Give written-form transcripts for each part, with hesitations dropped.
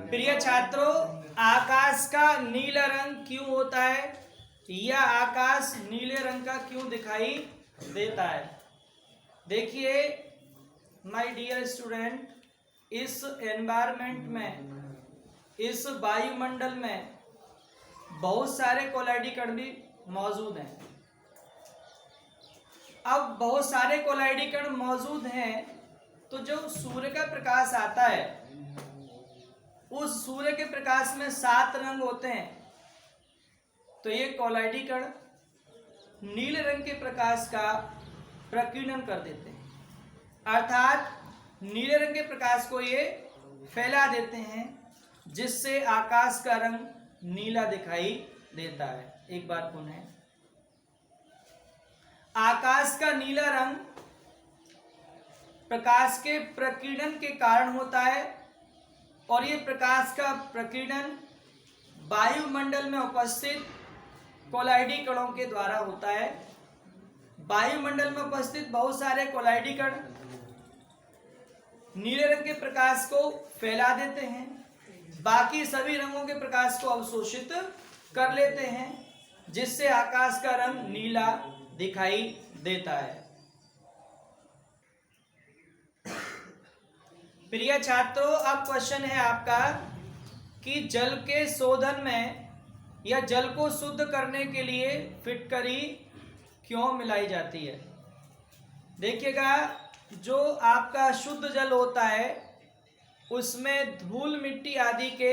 प्रिय छात्रों, आकाश का नीला रंग क्यों होता है या आकाश नीले रंग का क्यों दिखाई देता है? देखिए माय डियर स्टूडेंट, इस एनवायरनमेंट में, इस वायुमंडल में बहुत सारे कोलाइडी कण भी मौजूद हैं। अब बहुत सारे कोलाइडी कण मौजूद हैं तो जो सूर्य का प्रकाश आता है उस सूर्य के प्रकाश में 7 रंग होते हैं। तो ये कोलाइडी कण नीले रंग के प्रकाश का प्रकीर्णन कर देते हैं, अर्थात नीले रंग के प्रकाश को ये फैला देते हैं, जिससे आकाश का रंग नीला दिखाई देता है। एक बार पुनः, आकाश का नीला रंग प्रकाश के प्रकीर्णन के कारण होता है और ये प्रकाश का प्रकीर्णन वायुमंडल में उपस्थित कोलाइडी कणों के द्वारा होता है। वायुमंडल में उपस्थित बहुत सारे कोलाइडी कण नीले रंग के प्रकाश को फैला देते हैं, बाकी सभी रंगों के प्रकाश को अवशोषित कर लेते हैं, जिससे आकाश का रंग नीला दिखाई देता है। प्रिय छात्रों, अब क्वेश्चन है आपका कि जल के शोधन में या जल को शुद्ध करने के लिए फिटकरी क्यों मिलाई जाती है? देखिएगा, जो आपका शुद्ध जल होता है उसमें धूल मिट्टी आदि के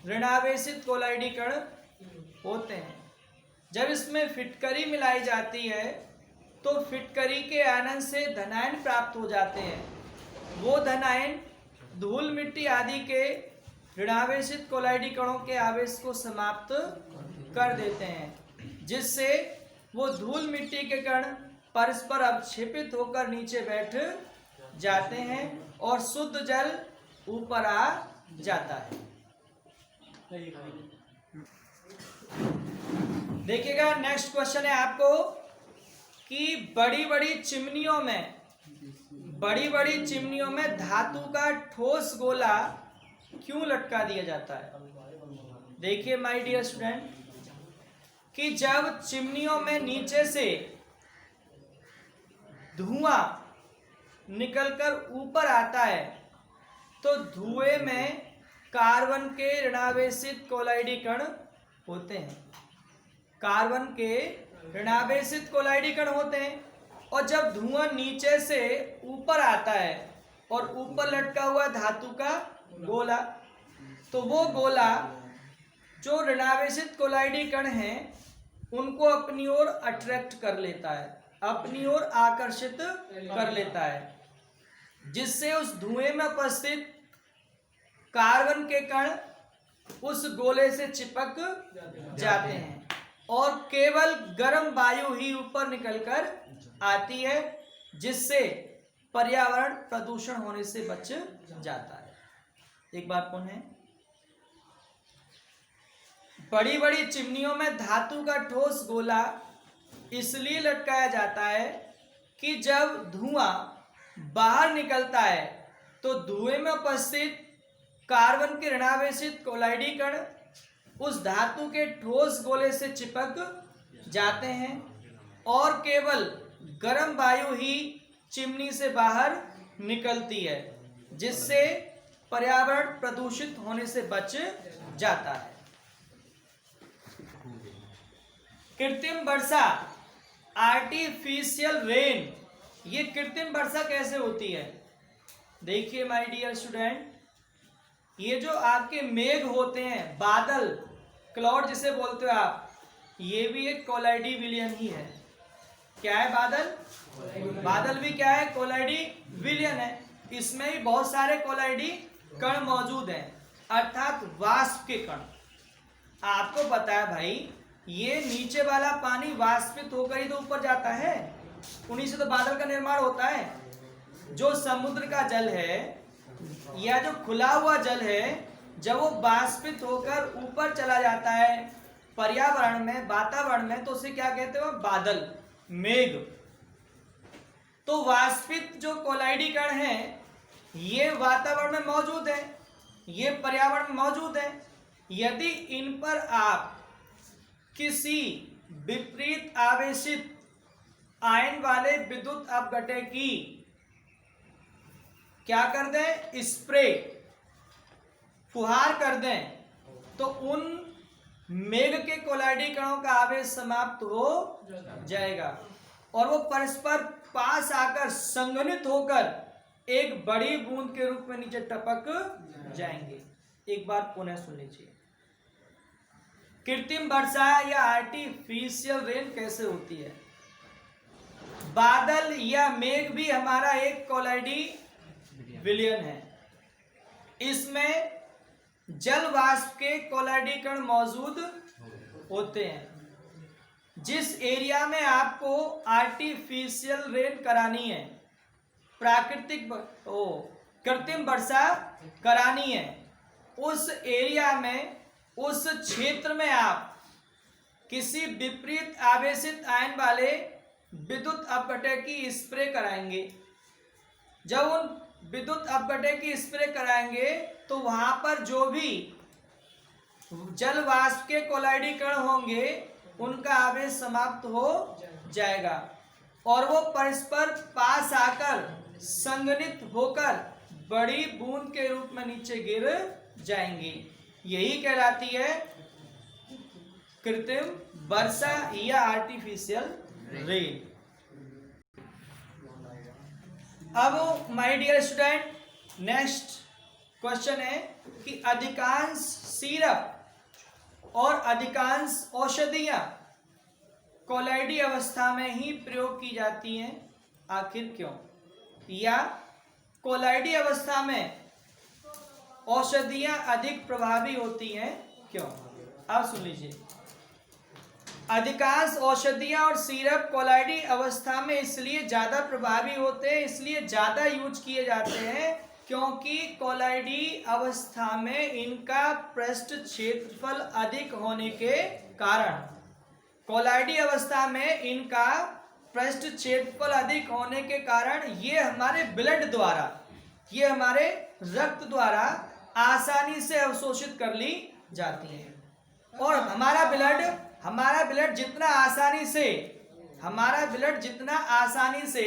ऋणावेशित कोलाइडी कण होते हैं। जब इसमें फिटकरी मिलाई जाती है तो फिटकरी के आयनन से धनायन प्राप्त हो जाते हैं। वो धनायन धूल मिट्टी आदि के ऋणावेशित कोलाइडी कणों के आवेश को समाप्त कर देते हैं, जिससे वो धूल मिट्टी के कण परस्पर अवक्षेपित होकर नीचे बैठ जाते हैं और शुद्ध जल ऊपर आ जाता है। देखिएगा, नेक्स्ट क्वेश्चन है आपको कि बड़ी बड़ी चिमनियों में धातु का ठोस गोला क्यों लटका दिया जाता है? देखिए माय डियर स्टूडेंट, कि जब चिमनियों में नीचे से धुआं निकलकर ऊपर आता है तो धुएं में कार्बन के ऋणावेशित कोलाइडी कण होते हैं। कार्बन के ऋणावेशित कोलाइडी कण होते हैं और जब धुआं नीचे से ऊपर आता है और ऊपर लटका हुआ धातु का गोला, तो वो गोला जो ऋणावेशित कोलाइडी कण हैं उनको अपनी ओर अट्रैक्ट कर लेता है, अपनी ओर आकर्षित कर लेता है, जिससे उस धुएं में उपस्थित कार्बन के कण उस गोले से चिपक जाते हैं और केवल गर्म वायु ही ऊपर निकलकर आती है, जिससे पर्यावरण प्रदूषण होने से बच जाता है। एक बार पुनः, बड़ी बड़ी चिमनियों में धातु का ठोस गोला इसलिए लटकाया जाता है कि जब धुआं बाहर निकलता है तो धुएं में उपस्थित कार्बन के ऋणावेशित कोलाइडी कण उस धातु के ठोस गोले से चिपक जाते हैं और केवल गर्म वायु ही चिमनी से बाहर निकलती है, जिससे पर्यावरण प्रदूषित होने से बच जाता है। कृत्रिम वर्षा, आर्टिफिशियल रेन, ये कृत्रिम वर्षा कैसे होती है? देखिए माय डियर स्टूडेंट, ये जो आपके मेघ होते हैं, बादल, क्लाउड जिसे बोलते हो आप, ये भी एक कोलाइडी विलयन ही है। क्या है बादल? बादल भी क्या है? कोलाइडी विलयन है। इसमें भी बहुत सारे कोलाइडी कण मौजूद हैं, अर्थात वाष्प के कण। आपको पता है भाई, ये नीचे वाला पानी वाष्पित होकर ही तो ऊपर जाता है, उन्हीं से तो बादल का निर्माण होता है। जो समुद्र का जल है या जो खुला हुआ जल है, जब वो वाष्पित होकर ऊपर चला जाता है पर्यावरण में, वातावरण में, तो उसे क्या कहते हो? बादल, मेघ। तो वाष्पित जो कोलाइडी कण हैं ये वातावरण में मौजूद है ये पर्यावरण में मौजूद है। यदि इन पर आप किसी विपरीत आवेशित आयन वाले विद्युत अपघटक की क्या कर दें, स्प्रे, फुहार कर दें, तो उन मेघ के कोलाइडी कणों का आवेश समाप्त हो जाएगा और वो परस्पर पास आकर संघनित होकर एक बड़ी बूंद के रूप में नीचे टपक जाएंगे। एक बार पुनः सुन लीजिए। कृत्रिम वर्षा या आर्टिफिशियल रेन कैसे होती है? बादल या मेघ भी हमारा एक कोलाइडी विलयन है। इसमें जल वाष्प के कोलाइडी कण मौजूद होते हैं। जिस एरिया में आपको आर्टिफिशियल रेन करानी है, कृत्रिम वर्षा करानी है, उस एरिया में, उस क्षेत्र में आप किसी विपरीत आवेशित आयन वाले विद्युत अपघटक की स्प्रे कराएंगे। जब उन विद्युत अपघटक की स्प्रे कराएंगे तो वहां पर जो भी जल वाष्प के कोलाइडी कण होंगे उनका आवेश समाप्त हो जाएगा और वो परस्पर पास आकर संघनित होकर बड़ी बूंद के रूप में नीचे गिर जाएंगे। यही कहलाती है कृत्रिम वर्षा या आर्टिफिशियल रेन। अब my dear student, next question है कि अधिकांश सिरप और अधिकांश औषधियां कोलाइडी अवस्था में ही प्रयोग की जाती हैं, आखिर क्यों? या कोलाइडी अवस्था में औषधियां अधिक प्रभावी होती हैं, क्यों? अब सुन लीजिए। अधिकांश औषधियां और सिरप कोलाइडी अवस्था में इसलिए ज्यादा प्रभावी होते हैं, इसलिए ज्यादा यूज किए जाते हैं क्योंकि कोलाइडी अवस्था में इनका पृष्ठ क्षेत्रफल अधिक होने के कारण, कोलाइडी अवस्था में इनका पृष्ठ क्षेत्रफल अधिक होने के कारण ये हमारे ब्लड द्वारा, ये हमारे रक्त द्वारा आसानी से अवशोषित कर ली जाती है। और हमारा ब्लड जितना आसानी से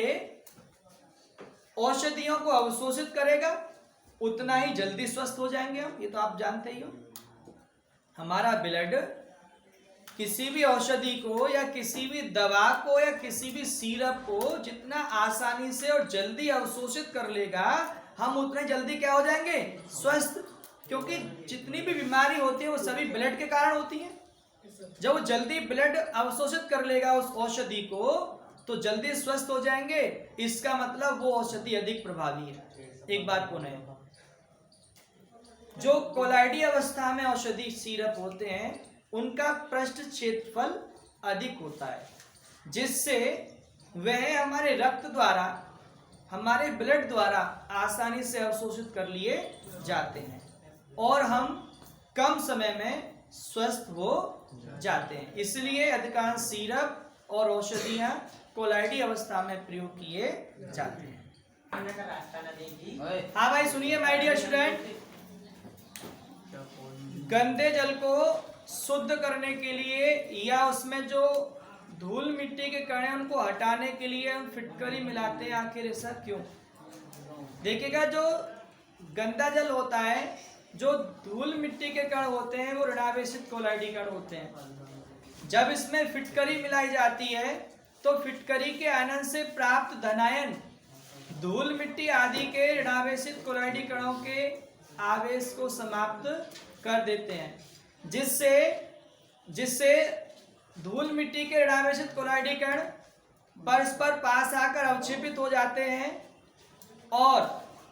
औषधियों को अवशोषित करेगा उतना ही जल्दी स्वस्थ हो जाएंगे हम। ये तो आप जानते ही हो। हमारा ब्लड किसी भी औषधि को या किसी भी दवा को या किसी भी सिरप को जितना आसानी से और जल्दी अवशोषित कर लेगा, हम उतने जल्दी क्या हो जाएंगे, स्वस्थ। क्योंकि जितनी भी बीमारी होती है वो सभी ब्लड के कारण होती है। जब वो जल्दी ब्लड अवशोषित कर लेगा उस औषधि को तो जल्दी स्वस्थ हो जाएंगे। इसका मतलब वो औषधि अधिक प्रभावी है। एक बात पुनः, जो कोलाइडी अवस्था में औषधि सिरप होते हैं उनका पृष्ठ क्षेत्रफल अधिक होता है, जिससे वह हमारे रक्त द्वारा, हमारे ब्लड द्वारा आसानी से अवशोषित कर लिए जाते हैं और हम कम समय में स्वस्थ हो जाते हैं। इसलिए अधिकांश सिरप और औषधियां कोलाइडी अवस्था में प्रयोग किए जाते हैं। हाँ भाई सुनिए माय डियर स्टूडेंट, गंदे जल को शुद्ध करने के लिए या उसमें जो धूल मिट्टी के कण हैं उनको हटाने के लिए हम फिटकरी मिलाते हैं। आखिर ऐसा क्यों? देखिएगा, जो गंदा जल होता है, जो धूल मिट्टी के कण होते हैं वो ऋणावेशित कोलाइडी कण होते हैं। जब इसमें फिटकरी मिलाई जाती है तो फिटकरी के आयनन से प्राप्त धनायन धूल मिट्टी आदि के ऋणावेशित कोलाइडी कणों के आवेश को समाप्त कर देते हैं, जिससे धूल मिट्टी के ऋणावेशित कोलाइडी कण परस्पर पास आकर अवक्षेपित हो जाते हैं और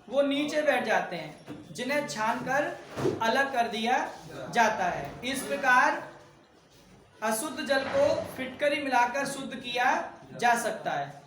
वो नीचे बैठ जाते हैं, जिन्हें छानकर अलग कर दिया जाता है। इस प्रकार अशुद्ध जल को फिटकरी मिलाकर शुद्ध किया जा सकता है।